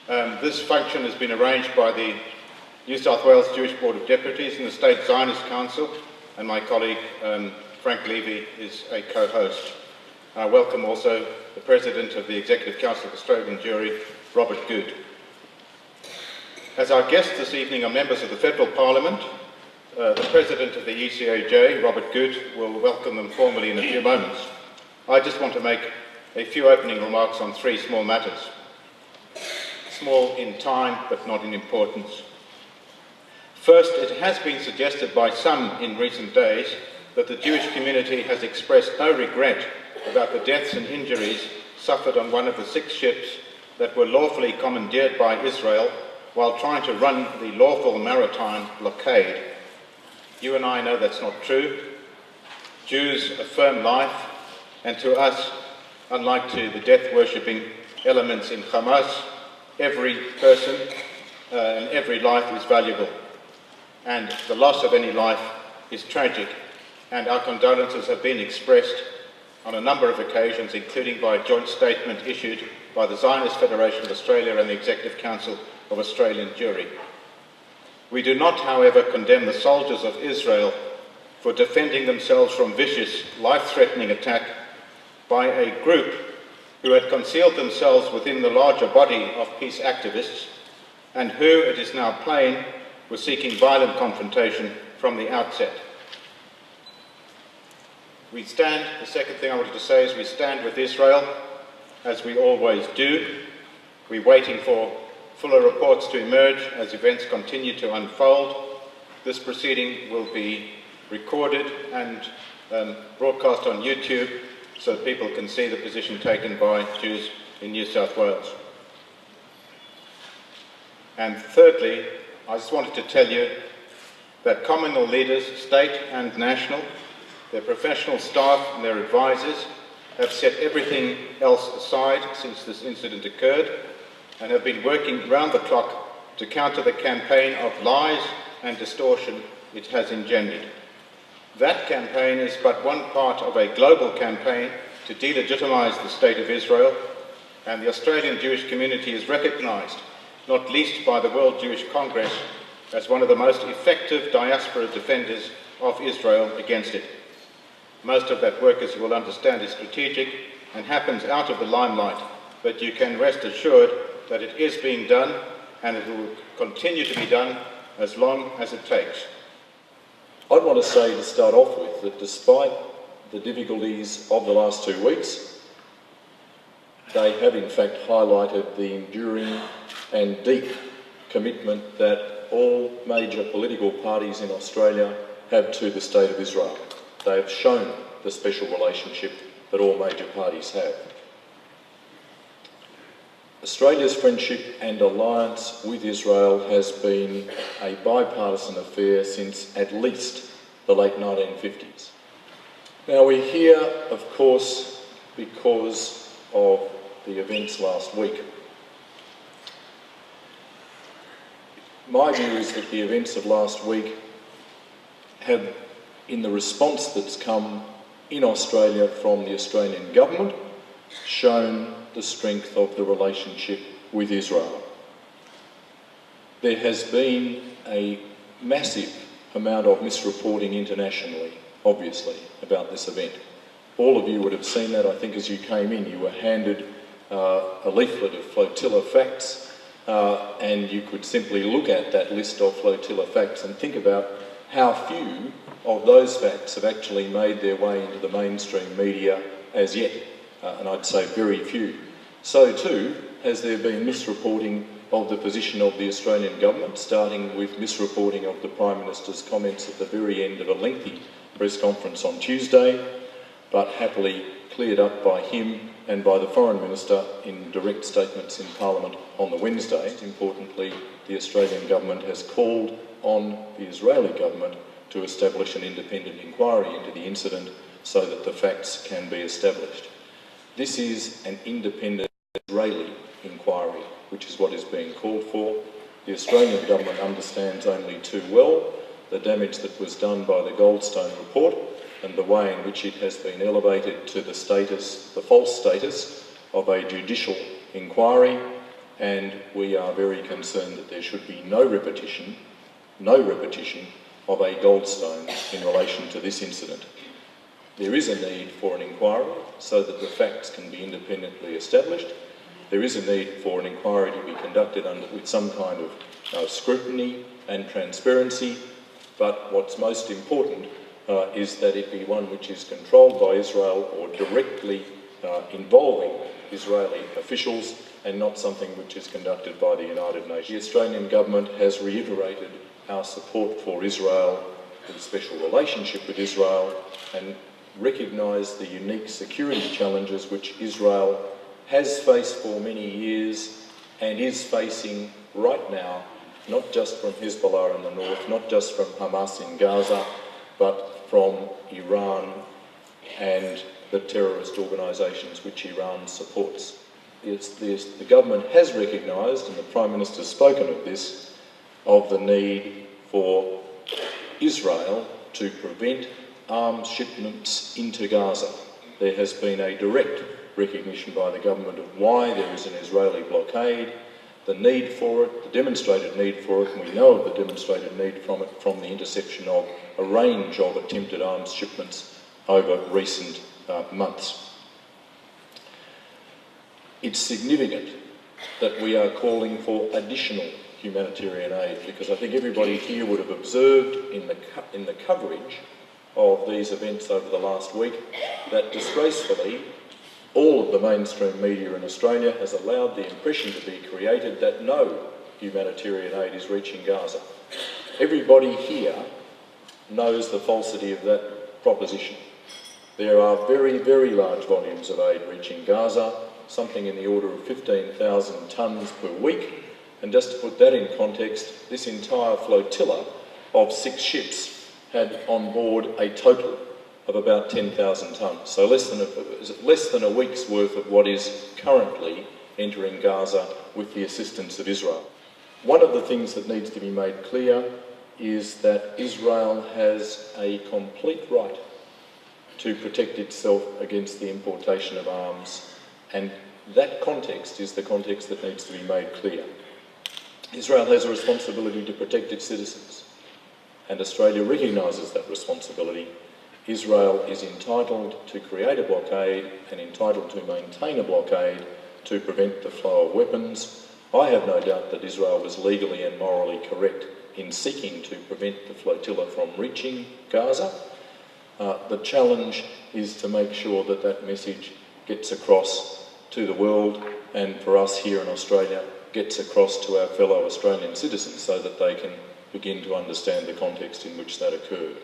This function has been arranged by the New South Wales Jewish Board of Deputies and the State Zionist Council, and my colleague Frank Levy is a co-host. I welcome also the President of the Executive Council of Australian Jewry, Robert Good. As our guests this evening are members of the Federal Parliament, the President of the ECAJ, Robert Good, will welcome them formally in a few moments. I just want to make a few opening remarks on three small matters. Small in time, but not in importance. First, it has been suggested by some in recent days that the Jewish community has expressed no regret about the deaths and injuries suffered on one of the 6 ships that were lawfully commandeered by Israel while trying to run the lawful maritime blockade. You and I know that's not true. Jews affirm life, and to us, unlike to the death-worshipping elements in Hamas, every person and every life is valuable, and the loss of any life is tragic, and our condolences have been expressed on a number of occasions, including by a joint statement issued by the Zionist Federation of Australia and the Executive Council of Australian Jewry. We do not, however, condemn the soldiers of Israel for defending themselves from vicious, life-threatening attack by a group who had concealed themselves within the larger body of peace activists and who, it is now plain, were seeking violent confrontation from the outset. The second thing I wanted to say is we stand with Israel, as we always do. We're waiting for fuller reports to emerge as events continue to unfold. This proceeding will be recorded and broadcast on YouTube so that people can see the position taken by Jews in New South Wales. And thirdly, I just wanted to tell you that communal leaders, state and national, their professional staff and their advisors have set everything else aside since this incident occurred and have been working round the clock to counter the campaign of lies and distortion it has engendered. That campaign is but one part of a global campaign to delegitimise the State of Israel, and the Australian Jewish community is recognised, not least by the World Jewish Congress, as one of the most effective diaspora defenders of Israel against it. Most of that work, as you will understand, is strategic and happens out of the limelight, but you can rest assured that it is being done and it will continue to be done as long as it takes. I'd want to say to start off with that despite the difficulties of the last 2 weeks, they have in fact highlighted the enduring and deep commitment that all major political parties in Australia have to the State of Israel. They have shown the special relationship that all major parties have. Australia's friendship and alliance with Israel has been a bipartisan affair since at least the late 1950s. Now we're here, of course, because of the events last week. My view is that the events of last week have, in the response that's come in Australia from the Australian government, shown the strength of the relationship with Israel. There has been a massive amount of misreporting internationally, obviously, about this event. All of you would have seen that. I think as you came in, you were handed a leaflet of flotilla facts, and you could simply look at that list of flotilla facts and think about how few of those facts have actually made their way into the mainstream media as yet, and I'd say very few. So too has there been misreporting of the position of the Australian government, starting with misreporting of the Prime Minister's comments at the very end of a lengthy press conference on Tuesday, but happily cleared up by him and by the Foreign Minister in direct statements in Parliament on the Wednesday. Importantly, the Australian government has called on the Israeli government to establish an independent inquiry into the incident so that the facts can be established. This is an independent Israeli inquiry, which is what is being called for. The Australian government understands only too well the damage that was done by the Goldstone report and the way in which it has been elevated to the status, the false status, of a judicial inquiry, and we are very concerned that there should be no repetition of a Goldstone in relation to this incident. There is a need for an inquiry so that the facts can be independently established. There is a need for an inquiry to be conducted with some kind of scrutiny and transparency, but what's most important is that it be one which is controlled by Israel or directly involving Israeli officials, and not something which is conducted by the United Nations. The Australian government has reiterated our support for Israel, the special relationship with Israel, and recognised the unique security challenges which Israel has faced for many years and is facing right now, not just from Hezbollah in the north, not just from Hamas in Gaza, but from Iran and the terrorist organisations which Iran supports. The government has recognised, and the Prime Minister has spoken of this, of the need for Israel to prevent arms shipments into Gaza. There has been a direct recognition by the government of why there is an Israeli blockade, the need for it, the demonstrated need for it, and we know of the demonstrated need from the interception of a range of attempted arms shipments over recent months. It's significant that we are calling for additional humanitarian aid, because I think everybody here would have observed in the coverage of these events over the last week that disgracefully all of the mainstream media in Australia has allowed the impression to be created that no humanitarian aid is reaching Gaza. Everybody here knows the falsity of that proposition. There are very, very large volumes of aid reaching Gaza, something in the order of 15,000 tonnes per week. And just to put that in context, this entire flotilla of 6 ships had on board a total of about 10,000 tonnes. So less than a week's worth of what is currently entering Gaza with the assistance of Israel. One of the things that needs to be made clear is that Israel has a complete right to protect itself against the importation of arms, and that context is the context that needs to be made clear. Israel has a responsibility to protect its citizens, and Australia recognises that responsibility. Israel is entitled to create a blockade and entitled to maintain a blockade to prevent the flow of weapons. I have no doubt that Israel was legally and morally correct in seeking to prevent the flotilla from reaching Gaza. The challenge is to make sure that that message gets across to the world, and for us here in Australia, gets across to our fellow Australian citizens so that they can begin to understand the context in which that occurred.